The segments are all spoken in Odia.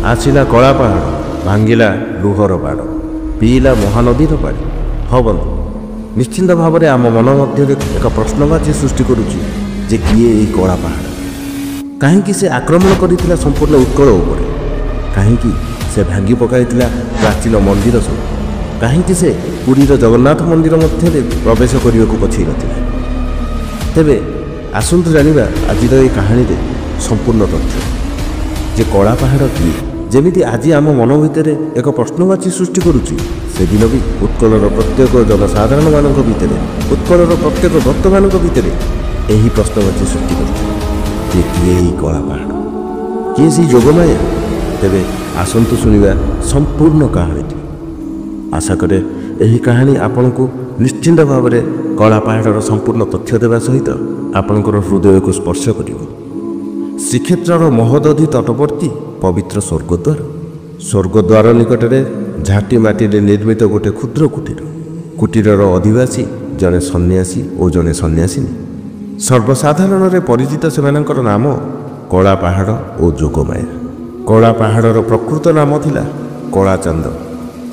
ଆସିଲା କଳା ପାହାଡ଼, ଭାଙ୍ଗିଲା ଲୁହର ବାଡ଼, ପିଇଲା ମହାନଦୀର ପାଣି। ହଁ ବନ୍ଧୁ, ନିଶ୍ଚିନ୍ତ ଭାବରେ ଆମ ମନ ମଧ୍ୟରେ ଏକ ପ୍ରଶ୍ନବାଚୀ ସୃଷ୍ଟି କରୁଛି ଯେ କିଏ ଏହି କଳା ପାହାଡ଼? କାହିଁକି ସେ ଆକ୍ରମଣ କରିଥିଲା ସମ୍ପୂର୍ଣ୍ଣ ଉତ୍କଳ ଉପରେ? କାହିଁକି ସେ ଭାଙ୍ଗି ପକାଇଥିଲା ପ୍ରାଚୀନ ମନ୍ଦିର ସବୁ? କାହିଁକି ସେ ପୁରୀର ଜଗନ୍ନାଥ ମନ୍ଦିର ମଧ୍ୟରେ ପ୍ରବେଶ କରିବାକୁ ପଛେଇ ନଥିଲା? ତେବେ ଆସନ୍ତୁ ଜାଣିବା ଆଜିର ଏହି କାହାଣୀରେ ସମ୍ପୂର୍ଣ୍ଣ ତଥ୍ୟ ଯେ କଳା ପାହାଡ଼ କିଏ। ଯେମିତି ଆଜି ଆମ ମନ ଭିତରେ ଏକ ପ୍ରଶ୍ନବାଚୀ ସୃଷ୍ଟି କରୁଛି, ସେଦିନ ବି ଉତ୍କଳର ପ୍ରତ୍ୟେକ ଜନସାଧାରଣମାନଙ୍କ ଭିତରେ, ଉତ୍କଳର ପ୍ରତ୍ୟେକ ଭକ୍ତମାନଙ୍କ ଭିତରେ ଏହି ପ୍ରଶ୍ନବାଚୀ ସୃଷ୍ଟି କରିଥିଲା ଯେ କିଏ ଏହି କଳା ପାହାଡ଼, କିଏ ସେହି ଯୋଗମାୟା? ତେବେ ଆସନ୍ତୁ ଶୁଣିବା ସମ୍ପୂର୍ଣ୍ଣ କାହାଣୀଟି। ଆଶା କରେ ଏହି କାହାଣୀ ଆପଣଙ୍କୁ ନିଶ୍ଚିନ୍ତ ଭାବରେ କଳା ପାହାଡ଼ର ସମ୍ପୂର୍ଣ୍ଣ ତଥ୍ୟ ଦେବା ସହିତ ଆପଣଙ୍କର ହୃଦୟକୁ ସ୍ପର୍ଶ କରିବ। ଶ୍ରୀକ୍ଷେତ୍ରର ମହୋଦଧି ତଟବର୍ତ୍ତୀ ପବିତ୍ର ସ୍ୱର୍ଗଦ୍ୱାର ନିକଟରେ ଝାଟି ମାଟିରେ ନିର୍ମିତ ଗୋଟିଏ କ୍ଷୁଦ୍ର କୁଟୀର। କୁଟୀରର ଅଧିବାସୀ ଜଣେ ସନ୍ନ୍ୟାସୀ ଓ ଜଣେ ସନ୍ନ୍ୟାସିନୀ। ସର୍ବସାଧାରଣରେ ପରିଚିତ ସେମାନଙ୍କର ନାମ କଳା ପାହାଡ଼ ଓ ଯୋଗମାୟା। କଳା ପାହାଡ଼ର ପ୍ରକୃତ ନାମ ଥିଲା କଳାଚାନ୍ଦ।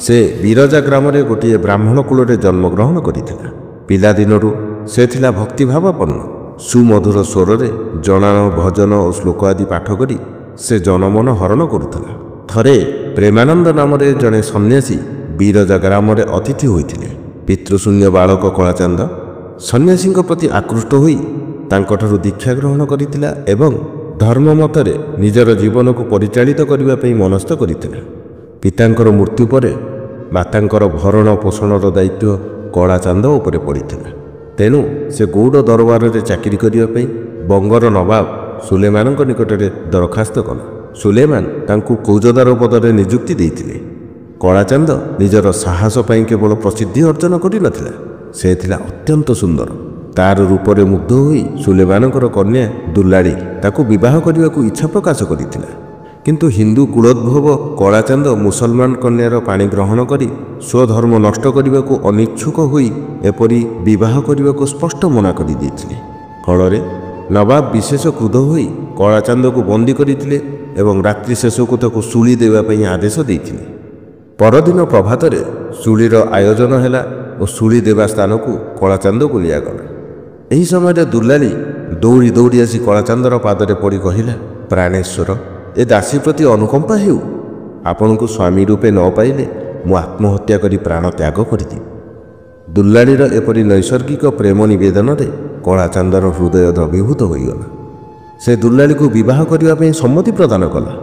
ସେ ବିରଜା ଗ୍ରାମରେ ଗୋଟିଏ ବ୍ରାହ୍ମଣ କୂଳରେ ଜନ୍ମଗ୍ରହଣ କରିଥିଲା। ପିଲାଦିନରୁ ସେ ଥିଲା ଭକ୍ତିଭାବାପନ୍ନ। ସୁମଧୁର ସ୍ୱରରେ ଜଣାଣ, ଭଜନ ଓ ଶ୍ଲୋକ ଆଦି ପାଠ କରି ସେ ଜନମନ ହରଣ କରୁଥିଲା। ଥରେ ପ୍ରେମାନନ୍ଦ ନାମରେ ଜଣେ ସନ୍ନ୍ୟାସୀ ବିରଜା ଗ୍ରାମରେ ଅତିଥି ହୋଇଥିଲେ। ପିତୃଶୂନ୍ୟ ବାଳକ କଳାଚାନ୍ଦ ସନ୍ନ୍ୟାସୀଙ୍କ ପ୍ରତି ଆକୃଷ୍ଟ ହୋଇ ତାଙ୍କଠାରୁ ଦୀକ୍ଷା ଗ୍ରହଣ କରିଥିଲା ଏବଂ ଧର୍ମ ମତରେ ନିଜର ଜୀବନକୁ ପରିଚାଳିତ କରିବା ପାଇଁ ମନସ୍ଥ କରିଥିଲା। ପିତାଙ୍କର ମୃତ୍ୟୁ ପରେ ମାତାଙ୍କର ଭରଣ ପୋଷଣର ଦାୟିତ୍ୱ କଳାଚାନ୍ଦ ଉପରେ ପଡ଼ିଥିଲା। ତେଣୁ ସେ ଗୌଡ଼ ଦରବାରରେ ଚାକିରି କରିବା ପାଇଁ ବଙ୍ଗର ନବାବ ସୁଲେମାନଙ୍କ ନିକଟରେ ଦରଖାସ୍ତ କଲା। ସୁଲେମାନ ତାଙ୍କୁ ଫୌଜଦାର ପଦରେ ନିଯୁକ୍ତି ଦେଇଥିଲେ। କଳାଚାନ୍ଦ ନିଜର ସାହସ ପାଇଁ କେବଳ ପ୍ରସିଦ୍ଧି ଅର୍ଜନ କରିନଥିଲା, ସେ ଥିଲା ଅତ୍ୟନ୍ତ ସୁନ୍ଦର। ତାର ରୂପରେ ମୁଗ୍ଧ ହୋଇ ସୁଲେମାନଙ୍କର କନ୍ୟା ଦୁଲାଳି ତାକୁ ବିବାହ କରିବାକୁ ଇଚ୍ଛା ପ୍ରକାଶ କରିଥିଲା। କିନ୍ତୁ ହିନ୍ଦୁ କୁଳୋଦ୍ଭବ କଳାଚାନ୍ଦ ମୁସଲମାନ କନ୍ୟାର ପାଣି ଗ୍ରହଣ କରି ସ୍ୱଧର୍ମ ନଷ୍ଟ କରିବାକୁ ଅନିଚ୍ଛୁକ ହୋଇ ଏପରି ବିବାହ କରିବାକୁ ସ୍ପଷ୍ଟ ମନା କରିଦେଇଥିଲେ। ଫଳରେ ନବାବ ବିଶେଷ କ୍ରୁଦ୍ଧ ହୋଇ କଳାଚାନ୍ଦକୁ ବନ୍ଦୀ କରିଥିଲେ ଏବଂ ରାତ୍ରି ଶେଷକୁ ତାକୁ ଶୂଳି ଦେବା ପାଇଁ ଆଦେଶ ଦେଇଥିଲେ। ପରଦିନ ପ୍ରଭାତରେ ଶୂଳିର ଆୟୋଜନ ହେଲା ଓ ଶୂଳି ଦେବା ସ୍ଥାନକୁ କଳାଚାନ୍ଦକୁ ନିଆଗଲା। ଏହି ସମୟରେ ଦୁଲାଳି ଦୌଡ଼ି ଦୌଡ଼ି ଆସି କଳାଚାନ୍ଦର ପାଦରେ ପଡ଼ି କହିଲା, ପ୍ରାଣେଶ୍ୱର, ଏ ଦାସୀ ପ୍ରତି ଅନୁକମ୍ପା ହେଉ। ଆପଣଙ୍କୁ ସ୍ୱାମୀ ରୂପେ ନ ପାଇଲେ ମୁଁ ଆତ୍ମହତ୍ୟା କରି ପ୍ରାଣ ତ୍ୟାଗ କରିଦେବି। ଦୁଲାଳିର ଏପରି ନୈସର୍ଗିକ ପ୍ରେମ ନିବେଦନରେ କଳାଚାନ୍ଦର ହୃଦୟ ଦ୍ରବୀଭୂତ ହୋଇଗଲା। ସେ ଦୁଲାଳିକୁ ବିବାହ କରିବା ପାଇଁ ସମ୍ମତି ପ୍ରଦାନ କଲା।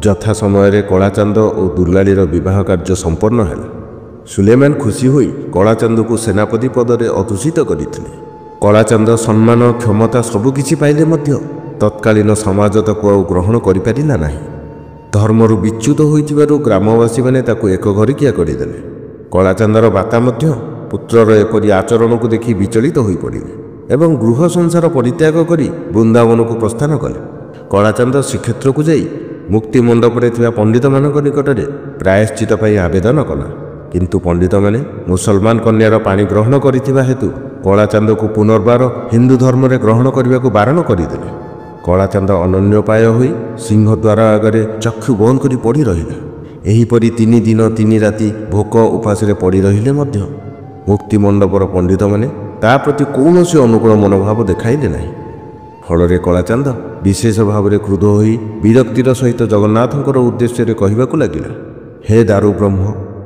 ଯଥା ସମୟରେ କଳାଚାନ୍ଦ ଓ ଦୁଲାଳିର ବିବାହ କାର୍ଯ୍ୟ ସମ୍ପନ୍ନ ହେଲା। ସୁଲେମାନ ଖୁସି ହୋଇ କଳାଚାନ୍ଦକୁ ସେନାପତି ପଦରେ ଅଧିଷ୍ଠିତ କରିଥିଲେ। କଳାଚାନ୍ଦ ସମ୍ମାନ, କ୍ଷମତା ସବୁକିଛି ପାଇଲେ ମଧ୍ୟ ତତ୍କାଳୀନ ସମାଜ ତାକୁ ଆଉ ଗ୍ରହଣ କରିପାରିଲା ନାହିଁ। ଧର୍ମରୁ ବିଚ୍ୟୁତ ହୋଇଥିବାରୁ ଗ୍ରାମବାସୀମାନେ ତାକୁ ଏକ ଘରିକିଆ କରିଦେଲେ। କଳାଚାନ୍ଦର ବାତା ମଧ୍ୟ ପୁତ୍ରର ଏପରି ଆଚରଣକୁ ଦେଖି ବିଚଳିତ ହୋଇପଡ଼ିଲେ ଏବଂ ଗୃହ ସଂସାର ପରିତ୍ୟାଗ କରି ବୃନ୍ଦାବନକୁ ପ୍ରସ୍ଥାନ କଲେ। କଳାଚାନ୍ଦ ଶ୍ରୀକ୍ଷେତ୍ରକୁ ଯାଇ ମୁକ୍ତି ମଣ୍ଡପରେ ଥିବା ପଣ୍ଡିତମାନଙ୍କ ନିକଟରେ ପ୍ରାୟଶ୍ଚିତ ପାଇଁ ଆବେଦନ କଲା। କିନ୍ତୁ ପଣ୍ଡିତମାନେ ମୁସଲମାନ କନ୍ୟାର ପାଣି ଗ୍ରହଣ କରିଥିବା ହେତୁ କଳାଚାନ୍ଦକୁ ପୁନର୍ବାର ହିନ୍ଦୁ ଧର୍ମରେ ଗ୍ରହଣ କରିବାକୁ ବାରଣ କରିଦେଲେ। କଳାଚାନ୍ଦ ଅନନ୍ୟୋପାୟ ହୋଇ ସିଂହଦ୍ୱାର ଆଗରେ ଚକ୍ଷୁ ବନ୍ଦ କରି ପଡ଼ି ରହିଲା। ଏହିପରି 3 ଦିନ 3 ରାତି ଭୋକ ଉପାସରେ ପଡ଼ି ରହିଲେ ମଧ୍ୟ ମୁକ୍ତିମଣ୍ଡପର ପଣ୍ଡିତମାନେ ତା ପ୍ରତି କୌଣସି ଅନୁକୂଳ ମନୋଭାବ ଦେଖାଇଲେ ନାହିଁ। ଫଳରେ କଳାଚାନ୍ଦ ବିଶେଷ ଭାବରେ କ୍ରୁଦ୍ଧ ହୋଇ ବିରକ୍ତିର ସହିତ ଜଗନ୍ନାଥଙ୍କର ଉଦ୍ଦେଶ୍ୟରେ କହିବାକୁ ଲାଗିଲା, ହେ ଦାରୁ ବ୍ରହ୍ମ,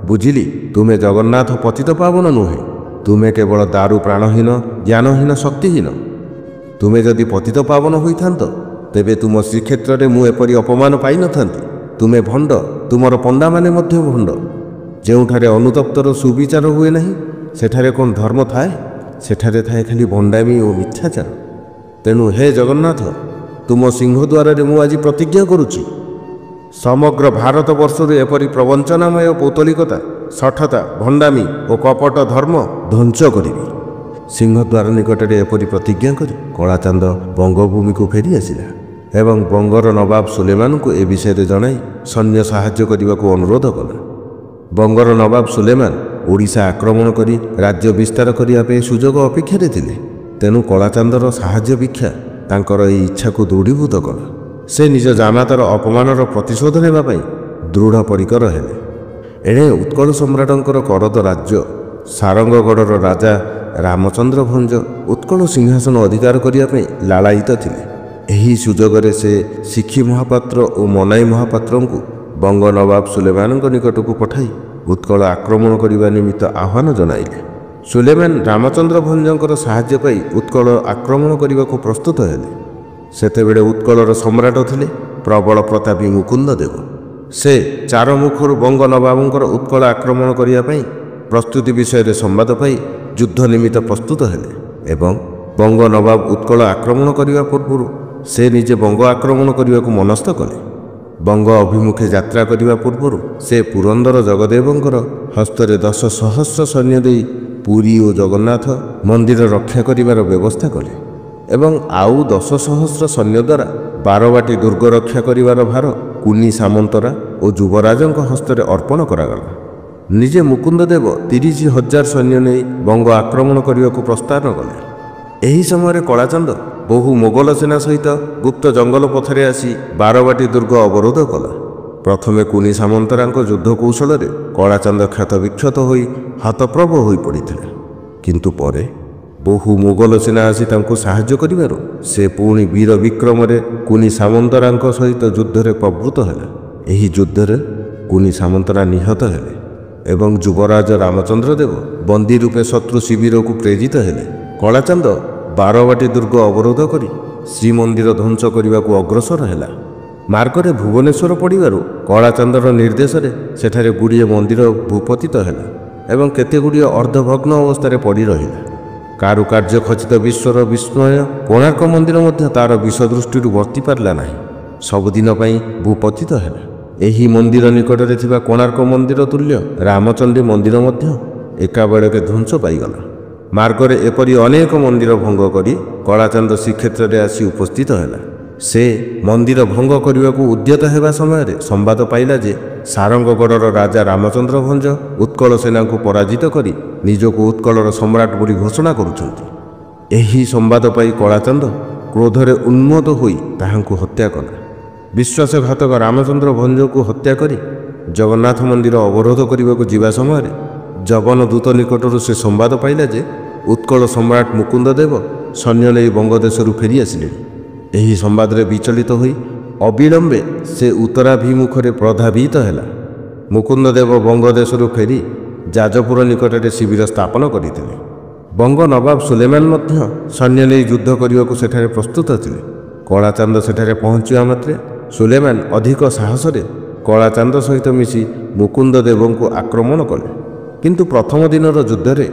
ବୁଝିଲି ତୁମେ ଜଗନ୍ନାଥ ପତିତ ପାବନ ନୁହେଁ, ତୁମେ କେବଳ ଦାରୁ ପ୍ରାଣହୀନ, ଜ୍ଞାନହୀନ, ଶକ୍ତିହୀନ। ତୁମେ ଯଦି ପତିତ ପାବନ ହୋଇଥାନ୍ତ ତେବେ ତୁମ ଶ୍ରୀକ୍ଷେତ୍ରରେ ମୁଁ ଏପରି ଅପମାନ ପାଇନଥାନ୍ତି। ତୁମେ ଭଣ୍ଡ, ତୁମର ପଣ୍ଡାମାନେ ମଧ୍ୟ ଭଣ୍ଡ। ଯେଉଁଠାରେ ଅନୁତପ୍ତର ସୁବିଚାର ହୁଏ ନାହିଁ ସେଠାରେ କ'ଣ ଧର୍ମ ଥାଏ? ସେଠାରେ ଥାଏ ଖାଲି ଭଣ୍ଡାମି ଓ ମିଥ୍ୟାଚାର। ତେଣୁ ହେ ଜଗନ୍ନାଥ, ତୁମ ସିଂହଦ୍ୱାରରେ ମୁଁ ଆଜି ପ୍ରତିଜ୍ଞା କରୁଛି, ସମଗ୍ର ଭାରତବର୍ଷରୁ ଏପରି ପ୍ରବଞ୍ଚନାମୟ ପୌତଳିକତା, ଶଠତା, ଭଣ୍ଡାମି ଓ କପଟ ଧର୍ମ ଧ୍ୱଂସ କରିବି। ସିଂହଦ୍ୱାର ନିକଟରେ ଏପରି ପ୍ରତିଜ୍ଞା କରି କଳାଚାନ୍ଦ ବଙ୍ଗଭୂମିକୁ ଫେରି ଆସିଲା ଏବଂ ବଙ୍ଗର ନବାବ ସୁଲେମାନଙ୍କୁ ଏ ବିଷୟରେ ଜଣାଇ ସୈନ୍ୟ ସାହାଯ୍ୟ କରିବାକୁ ଅନୁରୋଧ କଲା। ବଙ୍ଗର ନବାବ ସୁଲେମାନ ଓଡ଼ିଶା ଆକ୍ରମଣ କରି ରାଜ୍ୟ ବିସ୍ତାର କରିବା ପାଇଁ ସୁଯୋଗ ଅପେକ୍ଷାରେ ଥିଲେ। ତେଣୁ କଳାଚାନ୍ଦର ସାହାଯ୍ୟ ଭିକ୍ଷା ତାଙ୍କର ଏହି ଇଚ୍ଛାକୁ ଦୃଢ଼ୀଭୂତ କଲା। ସେ ନିଜ ଜାମାତାର ଅପମାନର ପ୍ରତିଶୋଧ ନେବା ପାଇଁ ଦୃଢ଼ ପରିକର ହେଲେ। ଏଣେ ଉତ୍କଳ ସମ୍ରାଟଙ୍କର କରଦ ରାଜ୍ୟ ସାରଙ୍ଗଗଡ଼ର ରାଜା ରାମଚନ୍ଦ୍ର ଭଞ୍ଜ ଉତ୍କଳ ସିଂହାସନ ଅଧିକାର କରିବା ପାଇଁ ଲାଳାୟିତ ଥିଲେ। ଏହି ସୁଯୋଗରେ ସେ ଶିଖି ମହାପାତ୍ର ଓ ମନାଇ ମହାପାତ୍ରଙ୍କୁ ବଙ୍ଗ ନବାବ ସୁଲେମାନଙ୍କ ନିକଟକୁ ପଠାଇ ଉତ୍କଳ ଆକ୍ରମଣ କରିବା ନିମିତ୍ତ ଆହ୍ୱାନ ଜଣାଇଲେ। ସୁଲେମାନ ରାମଚନ୍ଦ୍ର ଭଞ୍ଜଙ୍କର ସାହାଯ୍ୟ ପାଇ ଉତ୍କଳ ଆକ୍ରମଣ କରିବାକୁ ପ୍ରସ୍ତୁତ ହେଲେ। ସେତେବେଳେ ଉତ୍କଳର ସମ୍ରାଟ ଥିଲେ ପ୍ରବଳ ପ୍ରତାପୀ ମୁକୁନ୍ଦ ଦେବ। ସେ ଚାରମୁଖରୁ ବଙ୍ଗ ନବାବଙ୍କର ଉତ୍କଳ ଆକ୍ରମଣ କରିବା ପାଇଁ ପ୍ରସ୍ତୁତି ବିଷୟରେ ସମ୍ବାଦ ପାଇ ଯୁଦ୍ଧ ନିମିତ୍ତ ପ୍ରସ୍ତୁତ ହେଲେ ଏବଂ ବଙ୍ଗ ନବାବ ଉତ୍କଳ ଆକ୍ରମଣ କରିବା ପୂର୍ବରୁ ସେ ନିଜେ ବଙ୍ଗ ଆକ୍ରମଣ କରିବାକୁ ମନସ୍ଥ କଲେ। ବଙ୍ଗ ଅଭିମୁଖେ ଯାତ୍ରା କରିବା ପୂର୍ବରୁ ସେ ପୁରନ୍ଦର ଜଗଦେବଙ୍କର ହସ୍ତରେ 10 ସହସ୍ର ସୈନ୍ୟ ଦେଇ ପୁରୀ ଓ ଜଗନ୍ନାଥ ମନ୍ଦିର ରକ୍ଷା କରିବାର ବ୍ୟବସ୍ଥା କଲେ ଏବଂ ଆଉ 10 ସହସ୍ର ସୈନ୍ୟ ଦ୍ୱାରା ବାରବାଟୀ ଦୁର୍ଗ ରକ୍ଷା କରିବାର ଭାର କୁନି ସାମନ୍ତରା ଓ ଯୁବରାଜଙ୍କ ହସ୍ତରେ ଅର୍ପଣ କରାଗଲା। ନିଜେ ମୁକୁନ୍ଦ ଦେବ 30,000 ସୈନ୍ୟ ନେଇ ବଙ୍ଗ ଆକ୍ରମଣ କରିବାକୁ ପ୍ରସ୍ଥାନ କଲେ। ଏହି ସମୟରେ କଳାଚନ୍ଦ ବହୁ ମୋଗଲ ସେନା ସହିତ ଗୁପ୍ତ ଜଙ୍ଗଲ ପଥରେ ଆସି ବାରବାଟୀ ଦୁର୍ଗ ଅବରୋଧ କଲା। ପ୍ରଥମେ କୁନି ସାମନ୍ତରାଙ୍କ ଯୁଦ୍ଧ କୌଶଳରେ କଳାଚନ୍ଦ କ୍ଷତବିକ୍ଷତ ହୋଇ ହତପ୍ରଭ ହୋଇପଡ଼ିଥିଲେ, କିନ୍ତୁ ପରେ ବହୁ ମୋଗଲ ସେନା ଆସି ତାଙ୍କୁ ସାହାଯ୍ୟ କରିବାରୁ ସେ ପୁଣି ବୀର ବିକ୍ରମରେ କୁନି ସାମନ୍ତରାଙ୍କ ସହିତ ଯୁଦ୍ଧରେ ପ୍ରବୃତ୍ତ ହେଲା। ଏହି ଯୁଦ୍ଧରେ କୁନି ସାମନ୍ତରା ନିହତ ହେଲେ ଏବଂ ଯୁବରାଜ ରାମଚନ୍ଦ୍ର ଦେବ ବନ୍ଦୀ ରୂପେ ଶତ୍ରୁ ଶିବିରକୁ ପ୍ରେରିତ ହେଲେ। କଳାଚନ୍ଦ ବାରବାଟୀ ଦୁର୍ଗ ଅବରୋଧ କରି ଶ୍ରୀମନ୍ଦିର ଧ୍ୱଂସ କରିବାକୁ ଅଗ୍ରସର ହେଲା। ମାର୍ଗରେ ଭୁବନେଶ୍ୱର ପଡ଼ିବାରୁ କଳାଚନ୍ଦର ନିର୍ଦ୍ଦେଶରେ ସେଠାରେ ଗୁଡ଼ିଏ ମନ୍ଦିର ଭୂପତିତ ହେଲା ଏବଂ କେତେଗୁଡ଼ିଏ ଅର୍ଦ୍ଧଭଗ୍ନ ଅବସ୍ଥାରେ ପଡ଼ି ରହିଲା। କାରୁକାର୍ଯ୍ୟ ଖଚିତ ବିଶ୍ୱର ବିସ୍ମୟ କୋଣାର୍କ ମନ୍ଦିର ମଧ୍ୟ ତା'ର ବିଷ ଦୃଷ୍ଟିରୁ ବର୍ତ୍ତି ପାରିଲା ନାହିଁ, ସବୁଦିନ ପାଇଁ ଭୂପତିତ ହେଲା। ଏହି ମନ୍ଦିର ନିକଟରେ ଥିବା କୋଣାର୍କ ମନ୍ଦିର ତୁଲ୍ୟ ରାମଚଣ୍ଡୀ ମନ୍ଦିର ମଧ୍ୟ ଏକାବେଳକେ ଧ୍ୱଂସ ପାଇଗଲା। ମାର୍ଗରେ ଏପରି ଅନେକ ମନ୍ଦିର ଭଙ୍ଗ କରି କଳାଚନ୍ଦ ଶ୍ରୀକ୍ଷେତ୍ରରେ ଆସି ଉପସ୍ଥିତ ହେଲା। ସେ ମନ୍ଦିର ଭଙ୍ଗ କରିବାକୁ ଉଦ୍ୟତ ହେବା ସମୟରେ ସମ୍ବାଦ ପାଇଲା ଯେ ସାରଙ୍ଗଗଡ଼ର ରାଜା ରାମଚନ୍ଦ୍ର ଭଞ୍ଜ ଉତ୍କଳ ସେନାଙ୍କୁ ପରାଜିତ କରି ନିଜକୁ ଉତ୍କଳର ସମ୍ରାଟ ବୋଲି ଘୋଷଣା କରୁଛନ୍ତି। ଏହି ସମ୍ବାଦ ପାଇ କଳାଚନ୍ଦ କ୍ରୋଧରେ ଉନ୍ମତ୍ତ ହୋଇ ତାହାଙ୍କୁ ହତ୍ୟା କଲା। ବିଶ୍ୱାସଘାତକ ରାମଚନ୍ଦ୍ର ଭଞ୍ଜଙ୍କୁ ହତ୍ୟା କରି ଜଗନ୍ନାଥ ମନ୍ଦିର ଅବରୋଧ କରିବାକୁ ଯିବା ସମୟରେ ଜଗନ ଦୂତ ନିକଟରୁ ସେ ସମ୍ବାଦ ପାଇଲା ଯେ ଉତ୍କଳ ସମ୍ରାଟ ମୁକୁନ୍ଦ ଦେବ ସୈନ୍ୟ ନେଇ ବଙ୍ଗଦେଶରୁ ଫେରି ଆସିଲେଣି। ଏହି ସମ୍ବାଦରେ ବିଚଳିତ ହୋଇ ଅବିଳମ୍ବେ ସେ ଉତ୍ତରାଭିମୁଖରେ ପ୍ରଧାବିତ ହେଲା। ମୁକୁନ୍ଦ ଦେବ ବଙ୍ଗଦେଶରୁ ଫେରି ଯାଜପୁର ନିକଟରେ ଶିବିର ସ୍ଥାପନ କରିଥିଲେ। ବଙ୍ଗ ନବାବ ସୁଲେମାନ ମଧ୍ୟ ସୈନ୍ୟ ନେଇ ଯୁଦ୍ଧ କରିବାକୁ ସେଠାରେ ପ୍ରସ୍ତୁତ ଥିଲେ। କଳାଚନ୍ଦ ସେଠାରେ ପହଞ୍ଚିବା ମାତ୍ରେ ସୁଲେମାନ ଅଧିକ ସାହସରେ କଳାଚନ୍ଦ ସହିତ ମିଶି ମୁକୁନ୍ଦ ଦେବଙ୍କୁ ଆକ୍ରମଣ କଲେ, କିନ୍ତୁ ପ୍ରଥମ ଦିନର ଯୁଦ୍ଧରେ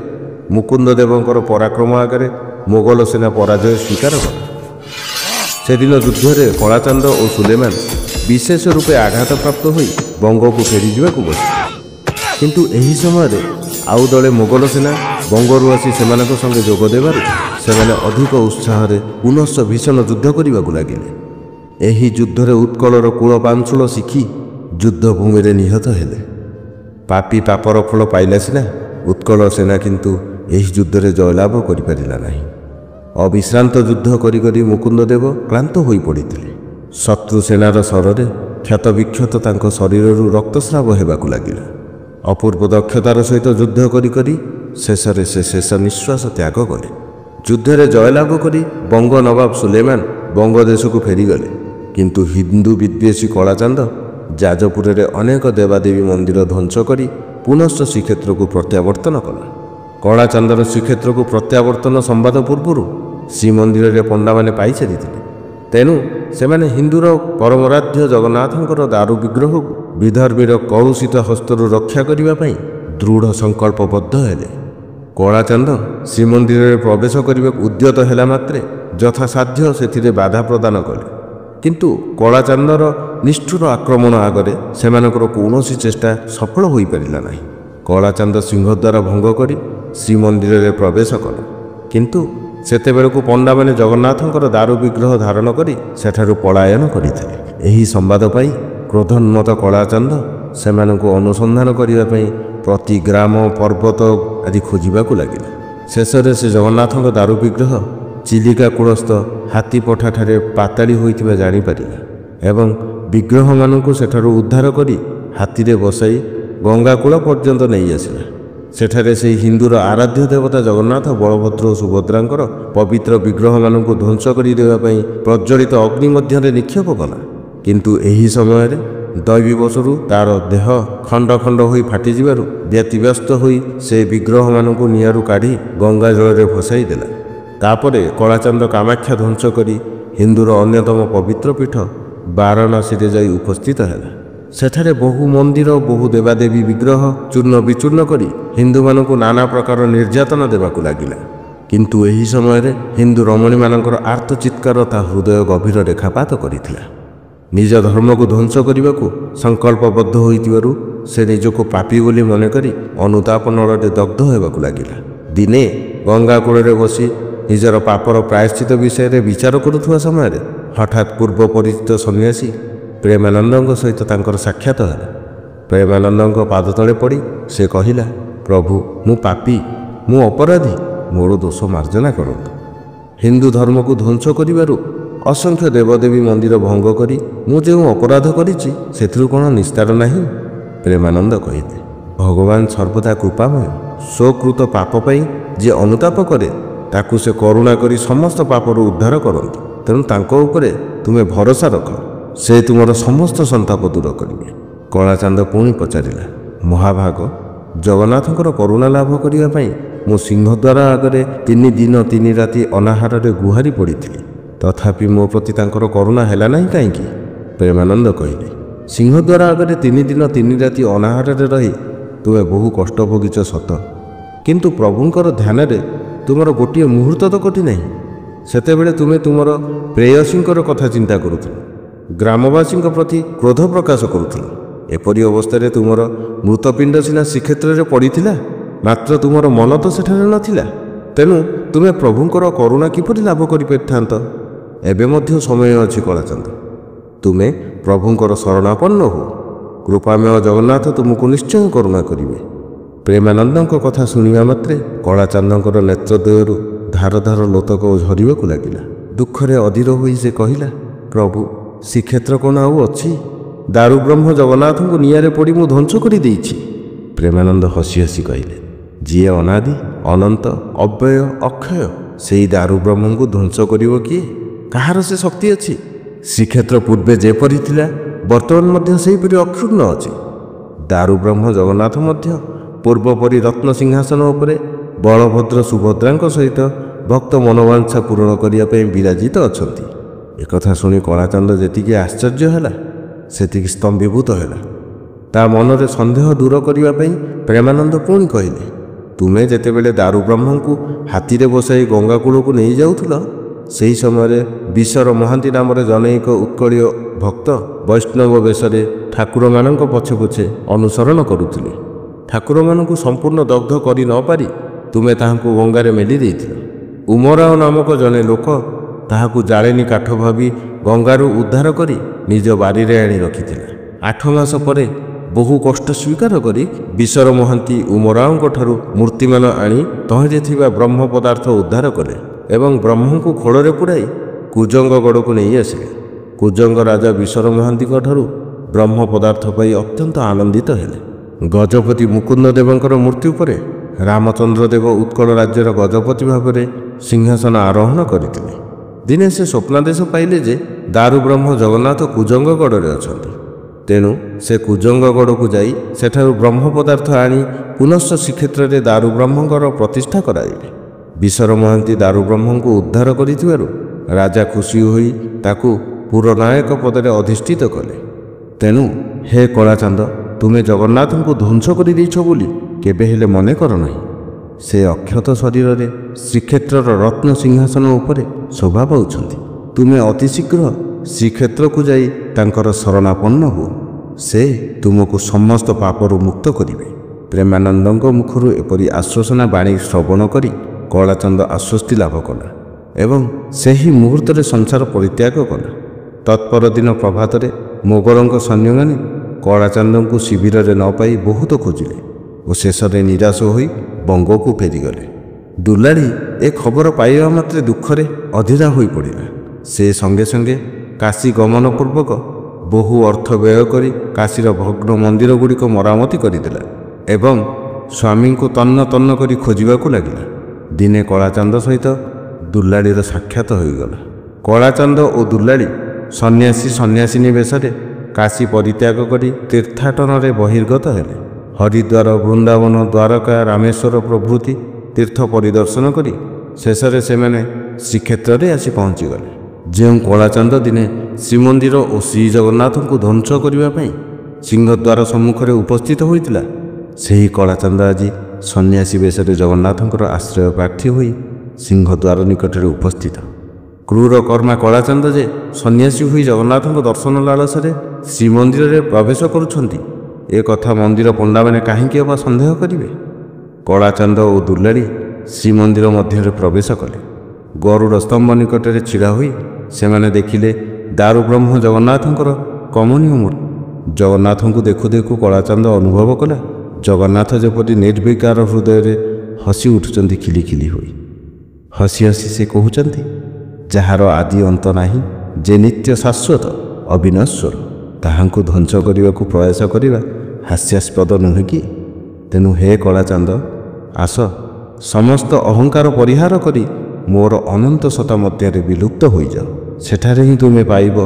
ମୁକୁନ୍ଦ ଦେବଙ୍କର ପରାକ୍ରମ ଆଗରେ ମୋଗଲ ସେନା ପରାଜୟ ସ୍ୱୀକାର କଲା। ସେଦିନ ଯୁଦ୍ଧରେ କଳାଚନ୍ଦ ଓ ସୁଲେମାନ ବିଶେଷ ରୂପେ ଆଘାତପ୍ରାପ୍ତ ହୋଇ ବଙ୍ଗକୁ ଫେରିଯିବାକୁ ବସିଲେ, କିନ୍ତୁ ଏହି ସମୟରେ ଆଉ ଦଳେ ମୋଗଲ ସେନା ବଙ୍ଗରୁ ଆସି ସେମାନଙ୍କ ସଙ୍ଗେ ଯୋଗ ଦେବାରୁ ସେମାନେ ଅଧିକ ଉତ୍ସାହରେ ପୁନଶ୍ଚ ଭୀଷଣ ଯୁଦ୍ଧ କରିବାକୁ ଲାଗିଲେ। ଏହି ଯୁଦ୍ଧରେ ଉତ୍କଳର କୂଳପାଞ୍ଚୁଳ ଶିଖି ଯୁଦ୍ଧଭୂମିରେ ନିହତ ହେଲେ। ପାପୀ ପାପର ଫଳ ପାଇଲା ସିନା, ଉତ୍କଳ ସେନା କିନ୍ତୁ ଏହି ଯୁଦ୍ଧରେ ଜୟଲାଭ କରିପାରିଲା ନାହିଁ। ଅବିଶ୍ରାନ୍ତ ଯୁଦ୍ଧ କରି କରି ମୁକୁନ୍ଦ ଦେବ କ୍ଳାନ୍ତ ହୋଇପଡ଼ିଥିଲେ। ଶତ୍ରୁ ସେନାର ଶରରେ କ୍ଷତବିକ୍ଷତ ତାଙ୍କ ଶରୀରରୁ ରକ୍ତସ୍ରାବ ହେବାକୁ ଲାଗିଲା। ଅପୂର୍ବ ଦକ୍ଷତାର ସହିତ ଯୁଦ୍ଧ କରି କରି ଶେଷରେ ସେ ଶେଷ ନିଶ୍ୱାସ ତ୍ୟାଗ କଲେ। ଯୁଦ୍ଧରେ ଜୟଲାଭ କରି ବଙ୍ଗ ନବାବ ସୁଲେମାନ ବଙ୍ଗଦେଶକୁ ଫେରିଗଲେ, କିନ୍ତୁ ହିନ୍ଦୁ ବିଦ୍ୱେଷୀ କଳାଚନ୍ଦ ଯାଜପୁରରେ ଅନେକ ଦେବାଦେବୀ ମନ୍ଦିର ଧ୍ୱଂସ କରି ପୁନଶ୍ଚ ଶ୍ରୀକ୍ଷେତ୍ରକୁ ପ୍ରତ୍ୟାବର୍ତ୍ତନ କଲା। କଳାଚନ୍ଦର ଶ୍ରୀକ୍ଷେତ୍ରକୁ ପ୍ରତ୍ୟାବର୍ତ୍ତନ ସମ୍ବାଦ ପୂର୍ବରୁ ଶ୍ରୀମନ୍ଦିରରେ ପଣ୍ଡାମାନେ ପାଇସାରିଥିଲେ, ତେଣୁ ସେମାନେ ହିନ୍ଦୁର ପରମରାଧ୍ୟ ଜଗନ୍ନାଥଙ୍କର ଦାରୁ ବିଗ୍ରହକୁ ବିଧର୍ମୀର କଳୁଷିତ ହସ୍ତରୁ ରକ୍ଷା କରିବା ପାଇଁ ଦୃଢ଼ ସଂକଳ୍ପବଦ୍ଧ ହେଲେ। କଳାଚନ୍ଦ ଶ୍ରୀମନ୍ଦିରରେ ପ୍ରବେଶ କରିବାକୁ ଉଦ୍ୟତ ହେଲା ମାତ୍ରେ ଯଥାସାଧ୍ୟ ସେଥିରେ ବାଧା ପ୍ରଦାନ କଲେ, କିନ୍ତୁ କଳାଚନ୍ଦର ନିଷ୍ଠୁର ଆକ୍ରମଣ ଆଗରେ ସେମାନଙ୍କର କୌଣସି ଚେଷ୍ଟା ସଫଳ ହୋଇପାରିଲା ନାହିଁ। କଳାଚନ୍ଦ ସିଂହଦ୍ୱାର ଭଙ୍ଗ କରି ଶ୍ରୀମନ୍ଦିରରେ ପ୍ରବେଶ କଲା, କିନ୍ତୁ ସେତେବେଳକୁ ପଣ୍ଡାମାନେ ଜଗନ୍ନାଥଙ୍କର ଦାରୁ ବିଗ୍ରହ ଧାରଣ କରି ସେଠାରୁ ପଳାୟନ କରିଥିଲେ। ଏହି ସମ୍ବାଦ ପାଇ କ୍ରୋଧୋନ୍ମତ୍ତ କଳାଚନ୍ଦ ସେମାନଙ୍କୁ ଅନୁସନ୍ଧାନ କରିବା ପାଇଁ ପ୍ରତି ଗ୍ରାମ ପର୍ବତ ଆଦି ଖୋଜିବାକୁ ଲାଗିଲେ। ଶେଷରେ ସେ ଜଗନ୍ନାଥଙ୍କ ଦାରୁ ବିଗ୍ରହ ଚିଲିକା କୂଳସ୍ଥ ହାତୀପଠାଠାରେ ପାତାଳି ହୋଇଥିବା ଜାଣିପାରିଲେ। ଏବଂ ବିଗ୍ରହମାନଙ୍କୁ ସେଠାରୁ ଉଦ୍ଧାର କରି ହାତୀରେ ବସାଇ ଗଙ୍ଗା କୂଳ ପର୍ଯ୍ୟନ୍ତ ନେଇ ଆସିଲା। ସେଠାରେ ସେହି ହିନ୍ଦୁର ଆରାଧ୍ୟ ଦେବତା ଜଗନ୍ନାଥ, ବଳଭଦ୍ର ଓ ସୁଭଦ୍ରାଙ୍କର ପବିତ୍ର ବିଗ୍ରହମାନଙ୍କୁ ଧ୍ୱଂସ କରିଦେବା ପାଇଁ ପ୍ରଜ୍ୱଳିତ ଅଗ୍ନି ମଧ୍ୟରେ ନିକ୍ଷେପ କଲା। କିନ୍ତୁ ଏହି ସମୟରେ ଦୈବୀବଶରୁ ତାର ଦେହ ଖଣ୍ଡ ଖଣ୍ଡ ହୋଇ ଫାଟିଯିବାରୁ ବ୍ୟତିବ୍ୟସ୍ତ ହୋଇ ସେ ବିଗ୍ରହମାନଙ୍କୁ ନିଆଁରୁ କାଢ଼ି ଗଙ୍ଗା ଜଳରେ ଭସାଇ ଦେଲା। ତାପରେ କଳାଚାନ୍ଦ କାମାକ୍ଷା ଧ୍ୱଂସ କରି ହିନ୍ଦୁର ଅନ୍ୟତମ ପବିତ୍ର ପୀଠ ବାରାଣସୀରେ ଯାଇ ଉପସ୍ଥିତ ହେଲା। ସେଠାରେ ବହୁ ମନ୍ଦିର, ବହୁ ଦେବାଦେବୀ ବିଗ୍ରହ ଚୂର୍ଣ୍ଣ ବିଚୂର୍ଣ୍ଣ କରି ହିନ୍ଦୁମାନଙ୍କୁ ନାନା ପ୍ରକାର ନିର୍ଯାତନା ଦେବାକୁ ଲାଗିଲା। କିନ୍ତୁ ଏହି ସମୟରେ ହିନ୍ଦୁ ରମଣୀମାନଙ୍କର ଆର୍ତ୍ତ ଚିତ୍କାର ତା ହୃଦୟ ଗଭୀର ରେଖାପାତ କରିଥିଲା। ନିଜ ଧର୍ମକୁ ଧ୍ୱଂସ କରିବାକୁ ସଂକଳ୍ପବଦ୍ଧ ହୋଇଥିବାରୁ ସେ ନିଜକୁ ପାପୀ ବୋଲି ମନେକରି ଅନୁତାପ ନଳରେ ଦଗ୍ଧ ହେବାକୁ ଲାଗିଲା। ଦିନେ ଗଙ୍ଗା କୂଳରେ ବସି ନିଜର ପାପର ପ୍ରାୟଶ୍ଚିତ ବିଷୟରେ ବିଚାର କରୁଥିବା ସମୟରେ ହଠାତ୍ ପୂର୍ବ ପରିଚିତ ସନ୍ନ୍ୟାସୀ ପ୍ରେମାନନ୍ଦଙ୍କ ସହିତ ତାଙ୍କର ସାକ୍ଷାତ ହେଲା। ପ୍ରେମାନନ୍ଦଙ୍କ ପାଦତଳେ ପଡ଼ି ସେ କହିଲା, ପ୍ରଭୁ, ମୁଁ ପାପୀ, ମୁଁ ଅପରାଧୀ, ମୋର ଦୋଷ ମାର୍ଜନା କରନ୍ତୁ। ହିନ୍ଦୁ ଧର୍ମକୁ ଧ୍ୱଂସ କରିବାରୁ, ଅସଂଖ୍ୟ ଦେବଦେବୀ ମନ୍ଦିର ଭଙ୍ଗ କରି ମୁଁ ଯେଉଁ ଅପରାଧ କରିଛି ସେଥିରୁ କ'ଣ ନିସ୍ତାର ନାହିଁ? ପ୍ରେମାନନ୍ଦ କହିଲେ, ଭଗବାନ ସର୍ବଦା କୃପାମୟ। ସ୍ୱକୃତ ପାପ ପାଇଁ ଯିଏ ଅନୁତାପ କରେ ତାକୁ ସେ କରୁଣା କରି ସମସ୍ତ ପାପରୁ ଉଦ୍ଧାର କରନ୍ତି। ତେଣୁ ତାଙ୍କ ଉପରେ ତୁମେ ଭରସା ରଖ, ସେ ତୁମର ସମସ୍ତ ସନ୍ତାପ ଦୂର କରିବେ। କଳାଚାନ୍ଦ ପୁଣି ପଚାରିଲା, ମହାଭାଗ, ଜଗନ୍ନାଥଙ୍କର କରୁଣା ଲାଭ କରିବା ପାଇଁ ମୁଁ ସିଂହଦ୍ୱାର ଆଗରେ 3 ଦିନ 3 ରାତି ଅନାହାରରେ ଗୁହାରି ପଡ଼ିଥିଲି, ତଥାପି ମୋ ପ୍ରତି ତାଙ୍କର କରୁଣା ହେଲା ନାହିଁ କାହିଁକି? ପ୍ରେମାନନ୍ଦ କହିଲେ, ସିଂହଦ୍ୱାର ଆଗରେ 3 ଦିନ 3 ରାତି ଅନାହାରରେ ରହି ତୁମେ ବହୁ କଷ୍ଟ ଭୋଗିଛ ସତ, କିନ୍ତୁ ପ୍ରଭୁଙ୍କର ଧ୍ୟାନରେ ତୁମର ଗୋଟିଏ ମୁହୂର୍ତ୍ତ ତ କଟି ନାହିଁ। ସେତେବେଳେ ତୁମେ ତୁମର ପ୍ରେୟସୀଙ୍କର କଥା ଚିନ୍ତା କରୁଥିଲ, ଗ୍ରାମବାସୀଙ୍କ ପ୍ରତି କ୍ରୋଧ ପ୍ରକାଶ କରୁଥିଲ। ଏପରି ଅବସ୍ଥାରେ ତୁମର ମୃତପିଣ୍ଡ ସିନା ଶ୍ରୀକ୍ଷେତ୍ରରେ ପଡ଼ିଥିଲା, ମାତ୍ର ତୁମର ମନ ତ ସେଠାରେ ନଥିଲା। ତେଣୁ ତୁମେ ପ୍ରଭୁଙ୍କର କରୁଣା କିପରି ଲାଭ କରିପାରିଥାନ୍ତ? ଏବେ ମଧ୍ୟ ସମୟ ଅଛି କଳାଚାନ୍ଦ, ତୁମେ ପ୍ରଭୁଙ୍କର ଶରଣାପନ୍ନ ହୁଅ, କୃପାମୟ ଜଗନ୍ନାଥ ତୁମକୁ ନିଶ୍ଚୟ କରୁଣା କରିବେ। ପ୍ରେମାନନ୍ଦଙ୍କ କଥା ଶୁଣିବା ମାତ୍ରେ କଳାଚାନ୍ଦଙ୍କର ନେତ୍ରଦ୍ୱୟରୁ ଧାର ଧାର ଲୋତକ ଝରିବାକୁ ଲାଗିଲା। ଦୁଃଖରେ ଅଧୀର ହୋଇ ସେ କହିଲା, ପ୍ରଭୁ, ଶ୍ରୀକ୍ଷେତ୍ର କ'ଣ ଆଉ ଅଛି? ଦାରୁବ୍ରହ୍ମ ଜଗନ୍ନାଥଙ୍କୁ ନିଆଁରେ ପଡ଼ି ମୁଁ ଧ୍ୱଂସ କରିଦେଇଛି। ପ୍ରେମାନନ୍ଦ ହସି ହସି କହିଲେ, ଯିଏ ଅନାଦି, ଅନନ୍ତ, ଅବ୍ୟୟ, ଅକ୍ଷୟ, ସେହି ଦାରୁବ୍ରହ୍ମଙ୍କୁ ଧ୍ୱଂସ କରିବ କିଏ? କାହାର ସେ ଶକ୍ତି ଅଛି? ଶ୍ରୀକ୍ଷେତ୍ର ପୂର୍ବେ ଯେପରି ଥିଲା ବର୍ତ୍ତମାନ ମଧ୍ୟ ସେହିପରି ଅକ୍ଷୁର୍ଣ୍ଣ ଅଛି। ଦାରୁବ୍ରହ୍ମ ଜଗନ୍ନାଥ ମଧ୍ୟ ପୂର୍ବପରି ରତ୍ନ ସିଂହାସନ ଉପରେ ବଳଭଦ୍ର ସୁଭଦ୍ରାଙ୍କ ସହିତ ଭକ୍ତ ମନୋବାଞ୍ଛା ପୂରଣ କରିବା ପାଇଁ ବିରାଜିତ ଅଛନ୍ତି। ଏକଥା ଶୁଣି କଳାଚାନ୍ଦ ଯେତିକି ଆଶ୍ଚର୍ଯ୍ୟ ହେଲା ସେତିକି ସ୍ତମ୍ଭୀଭୂତ ହେଲା। ତା ମନରେ ସନ୍ଦେହ ଦୂର କରିବା ପାଇଁ ପ୍ରେମାନନ୍ଦ ପୁଣି କହିଲେ, ତୁମେ ଯେତେବେଳେ ଦାରୁବ୍ରହ୍ମଙ୍କୁ ହାତୀରେ ବସାଇ ଗଙ୍ଗା କୂଳକୁ ନେଇଯାଉଥିଲ, ସେହି ସମୟରେ ବିଶର ମହାନ୍ତି ନାମରେ ଜଣେ ଏକ ଉତ୍କଳୀୟ ଭକ୍ତ ବୈଷ୍ଣବ ବେଶରେ ଠାକୁରମାନଙ୍କ ପଛେ ପଛେ ଅନୁସରଣ କରୁଥିଲେ। ଠାକୁରମାନଙ୍କୁ ସମ୍ପୂର୍ଣ୍ଣ ଦଗ୍ଧ କରି ନ ପାରି ତୁମେ ତାହାଙ୍କୁ ଗଙ୍ଗାରେ ମେଲି ଦେଇଥିଲ। ଉମରାଓ ନାମକ ଜଣେ ଲୋକ ତାହାକୁ ଜାଳେଣୀ କାଠ ଭାବି ଗଙ୍ଗାରୁ ଉଦ୍ଧାର କରି ନିଜ ବାରିରେ ଆଣି ରଖିଥିଲା। 8 ମାସ ପରେ ବହୁ କଷ୍ଟ ସ୍ୱୀକାର କରି ବିଶର ମହାନ୍ତି ଉମରାଓଙ୍କ ଠାରୁ ମୂର୍ତ୍ତିମାନ ଆଣି ତହିଁରେ ଥିବା ବ୍ରହ୍ମ ପଦାର୍ଥ ଉଦ୍ଧାର କଲେ ଏବଂ ବ୍ରହ୍ମଙ୍କୁ ଖୋଳରେ ପୁରାଇ କୁଜଙ୍ଗଗଡ଼କୁ ନେଇ ଆସିଲେ। କୁଜଙ୍ଗ ରାଜା ବିଶର ମହାନ୍ତିଙ୍କ ଠାରୁ ବ୍ରହ୍ମ ପଦାର୍ଥ ପାଇ ଅତ୍ୟନ୍ତ ଆନନ୍ଦିତ ହେଲେ। ଗଜପତି ମୁକୁନ୍ଦ ଦେବଙ୍କର ମୃତ୍ୟୁ ପରେ ରାମଚନ୍ଦ୍ର ଦେବ ଉତ୍କଳ ରାଜ୍ୟର ଗଜପତି ଭାବରେ ସିଂହାସନ ଆରୋହଣ କରିଥିଲେ। ଦିନେ ସେ ସ୍ୱପ୍ନାଦେଶ ପାଇଲେ ଯେ ଦାରୁବ୍ରହ୍ମ ଜଗନ୍ନାଥ କୁଜଙ୍ଗଗଡ଼ରେ ଅଛନ୍ତି। ତେଣୁ ସେ କୁଜଙ୍ଗଗଡ଼କୁ ଯାଇ ସେଠାରୁ ବ୍ରହ୍ମ ପଦାର୍ଥ ଆଣି ପୁନଶ୍ଚ ଶ୍ରୀକ୍ଷେତ୍ରରେ ଦାରୁବ୍ରହ୍ମଙ୍କର ପ୍ରତିଷ୍ଠା କରାଇଲେ। ବିଶର ମହାନ୍ତି ଦାରୁବ୍ରହ୍ମଙ୍କୁ ଉଦ୍ଧାର କରିଥିବାରୁ ରାଜା ଖୁସି ହୋଇ ତାକୁ ପୁରନାୟକ ପଦରେ ଅଧିଷ୍ଠିତ କଲେ। ତେଣୁ ହେ କଳାଚାନ୍ଦ, ତୁମେ ଜଗନ୍ନାଥଙ୍କୁ ଧ୍ୱଂସ କରିଦେଇଛ ବୋଲି କେବେ ହେଲେ ମନେ କର ନାହିଁ। ସେ ଅକ୍ଷତ ଶରୀରରେ ଶ୍ରୀକ୍ଷେତ୍ରର ରତ୍ନ ସିଂହାସନ ଉପରେ ଶୋଭା ପାଉଛନ୍ତି। ତୁମେ ଅତି ଶୀଘ୍ର ଶ୍ରୀକ୍ଷେତ୍ରକୁ ଯାଇ ତାଙ୍କର ଶରଣାପନ୍ନ ହୁଅ, ସେ ତୁମକୁ ସମସ୍ତ ପାପରୁ ମୁକ୍ତ କରିବେ। ପ୍ରେମାନନ୍ଦଙ୍କ ମୁଖରୁ ଏପରି ଆଶ୍ୱାସନା ବାଣୀ ଶ୍ରବଣ କରି କଳାଚାନ୍ଦ ଆଶ୍ୱସ୍ତି ଲାଭ କଲା ଏବଂ ସେହି ମୁହୂର୍ତ୍ତରେ ସଂସାର ପରିତ୍ୟାଗ କଲା। ତତ୍ପର ଦିନ ପ୍ରଭାତରେ ମୋଗଲଙ୍କ ସୈନ୍ୟମାନେ କଳାଚାନ୍ଦଙ୍କୁ ଶିବିରରେ ନ ପାଇ ବହୁତ ଖୋଜିଲେ ଓ ଶେଷରେ ନିରାଶ ହୋଇ ବଙ୍ଗକୁ ଫେରିଗଲେ। ଦୁଲାଳି ଏ ଖବର ପାଇବା ମାତ୍ରେ ଦୁଃଖରେ ଅଧୀରା ହୋଇପଡ଼ିଲା। ସେ ସଙ୍ଗେ ସଙ୍ଗେ କାଶୀ ଗମନ ପୂର୍ବକ ବହୁ ଅର୍ଥ ବ୍ୟୟ କରି କାଶୀର ଭଗ୍ନ ମନ୍ଦିରଗୁଡ଼ିକ ମରାମତି କରିଦେଲା ଏବଂ ସ୍ୱାମୀଙ୍କୁ ତନ୍ନ ତନ୍ନ କରି ଖୋଜିବାକୁ ଲାଗିଲା। ଦିନେ କଳାଚାନ୍ଦ ସହିତ ଦୁର୍ଲାଳୀର ସାକ୍ଷାତ ହୋଇଗଲା। କଳାଚାନ୍ଦ ଓ ଦୁର୍ଲାଳୀ ସନ୍ନ୍ୟାସିନୀ ବେଶରେ କାଶୀ ପରିତ୍ୟାଗ କରି ତୀର୍ଥାଟନରେ ବହିର୍ଗତ ହେଲେ। ହରିଦ୍ୱାର, ବୃନ୍ଦାବନ, ଦ୍ୱାରକା, ରାମେଶ୍ୱର ପ୍ରଭୃତି ତୀର୍ଥ ପରିଦର୍ଶନ କରି ଶେଷରେ ସେମାନେ ଶ୍ରୀକ୍ଷେତ୍ରରେ ଆସି ପହଞ୍ଚିଗଲେ। ଯେଉଁ କଳାଚାନ୍ଦ ଦିନେ ଶ୍ରୀମନ୍ଦିର ଓ ଶ୍ରୀଜଗନ୍ନାଥଙ୍କୁ ଧ୍ୱଂସ କରିବା ପାଇଁ ସିଂହଦ୍ୱାର ସମ୍ମୁଖରେ ଉପସ୍ଥିତ ହୋଇଥିଲା, ସେହି କଳାଚାନ୍ଦ ଆଜି ସନ୍ନ୍ୟାସୀ ବେଶରେ ଜଗନ୍ନାଥଙ୍କର ଆଶ୍ରୟ ପ୍ରାର୍ଥୀ ହୋଇ ସିଂହଦ୍ୱାର ନିକଟରେ ଉପସ୍ଥିତ। କ୍ରୂର କର୍ମା କଳାଚାନ୍ଦ ଯେ ସନ୍ନ୍ୟାସୀ ହୋଇ ଜଗନ୍ନାଥଙ୍କ ଦର୍ଶନ ଲାଳସାରେ ଶ୍ରୀମନ୍ଦିରରେ ପ୍ରବେଶ କରୁଛନ୍ତି, ଏ କଥା ମନ୍ଦିର ପଣ୍ଡାମାନେ କାହିଁକି ଅବା ସନ୍ଦେହ କରିବେ? କଳାଚାନ୍ଦ ଓ ଦୁର୍ଲାଳୀ ଶ୍ରୀମନ୍ଦିର ମଧ୍ୟରେ ପ୍ରବେଶ କଲେ। ଗରୁଡ଼ ସ୍ତମ୍ଭ ନିକଟରେ ଛିଡ଼ା ହୋଇ ସେମାନେ ଦେଖିଲେ ଦାରୁବ୍ରହ୍ମ ଜଗନ୍ନାଥଙ୍କର କମନୀୟ ମୂର୍ତ୍ତି। ଜଗନ୍ନାଥଙ୍କୁ ଦେଖୁ ଦେଖୁ କଳାଚାନ୍ଦ ଅନୁଭବ କଲା ଜଗନ୍ନାଥ ଯେପରି ନିର୍ବିକାର ହୃଦୟରେ ହସି ଉଠୁଛନ୍ତି ଖିଲିଖିଲି ହୋଇ। ହସି ହସି ସେ କହୁଛନ୍ତି, ଯାହାର ଆଦି ଅନ୍ତ ନାହିଁ, ଯେ ନିତ୍ୟ ଶାଶ୍ୱତ ଅବିନଶ୍ୱର, ତାହାଙ୍କୁ ଧ୍ୱଂସ କରିବାକୁ ପ୍ରୟାସ କରିବା ହାସ୍ୟାସ୍ପଦ ନୁହେଁ କି? ତେଣୁ ହେ କଳାଚାନ୍ଦ, ଆସ, ସମସ୍ତ ଅହଙ୍କାର ପରିହାର କରି ମୋର ଅନନ୍ତ ସତା ମଧ୍ୟରେ ବିଲୁପ୍ତ ହୋଇଯାଅ। ସେଠାରେ ହିଁ ତୁମେ ପାଇବ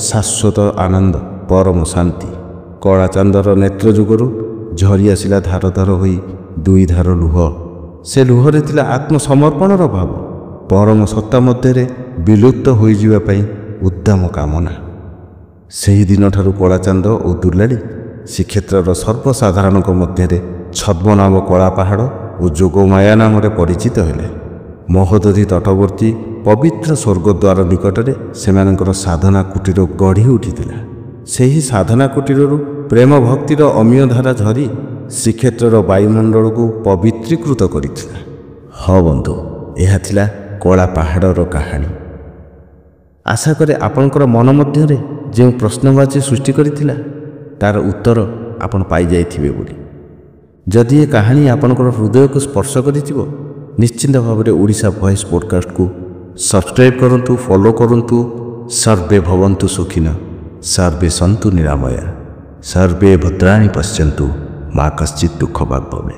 ଶାଶ୍ୱତ ଆନନ୍ଦ, ପରମ ଶାନ୍ତି। କଳାଚାନ୍ଦର ନେତ୍ର ଯୁଗରୁ ଝରି ଆସିଲା ଧାର ଧାର ହୋଇ ଦୁଇ ଧାର ଲୁହ। ସେ ଲୁହରେ ଥିଲା ଆତ୍ମସମର୍ପଣର ଭାବ, ପରମ ସତ୍ତା ମଧ୍ୟରେ ବିଲୁପ୍ତ ହୋଇଯିବା ପାଇଁ ଉଦ୍ଦାମ କାମନା। ସେହି ଦିନଠାରୁ କଳାଚାନ୍ଦ ଓ ଦୁର୍ଲାଳୀ ଶ୍ରୀକ୍ଷେତ୍ରର ସର୍ବସାଧାରଣଙ୍କ ମଧ୍ୟରେ ଛଦ୍ମନାମ କଳା ପାହାଡ଼ ଓ ଯୋଗମାୟା ନାମରେ ପରିଚିତ ହେଲେ। ମହୋଦଧି ତଟବର୍ତ୍ତୀ ପବିତ୍ର ସ୍ୱର୍ଗଦ୍ୱାର ନିକଟରେ ସେମାନଙ୍କର ସାଧନା କୁଟୀର ଗଢ଼ି ଉଠିଥିଲା। ସେହି ସାଧନା କୁଟୀରରୁ ପ୍ରେମ ଭକ୍ତିର ଅମୀୟ ଧାରା ଝରି ଶ୍ରୀକ୍ଷେତ୍ରର ବାୟୁମଣ୍ଡଳକୁ ପବିତ୍ରୀକୃତ କରିଥିଲା। ହଁ ବନ୍ଧୁ, ଏହା ଥିଲା କଳା ପାହାଡ଼ର କାହାଣୀ। ଆଶା କରେ ଆପଣଙ୍କର ମନ ମଧ୍ୟରେ ଯେଉଁ ପ୍ରଶ୍ନବାଚୀ ସୃଷ୍ଟି କରିଥିଲା, ତାର ଉତ୍ତର ଆପଣ ପାଇଯାଇଥିବେ ବୋଲି। ଯଦି ଏ କାହାଣୀ ଆପଣଙ୍କର ହୃଦୟକୁ ସ୍ପର୍ଶ କରିଥିବ, ନିଶ୍ଚିନ୍ତ ଭାବରେ ଓଡ଼ିଶା ଭଏସ୍ ପଡ଼କାଷ୍ଟକୁ ସବସ୍କ୍ରାଇବ୍ କରନ୍ତୁ, ଫଲୋ କରନ୍ତୁ। ସର୍ବେ ଭବନ୍ତୁ ସୁଖିନ, ସର୍ବେ ସନ୍ତୁ ନିରାମୟା, ସର୍ବେ ଭଦ୍ରାଣି ପଶ୍ୟନ୍ତୁ, ମା କଶ୍ଚିତ୍ ଦୁଃଖ ଭାଗ ଭବେ।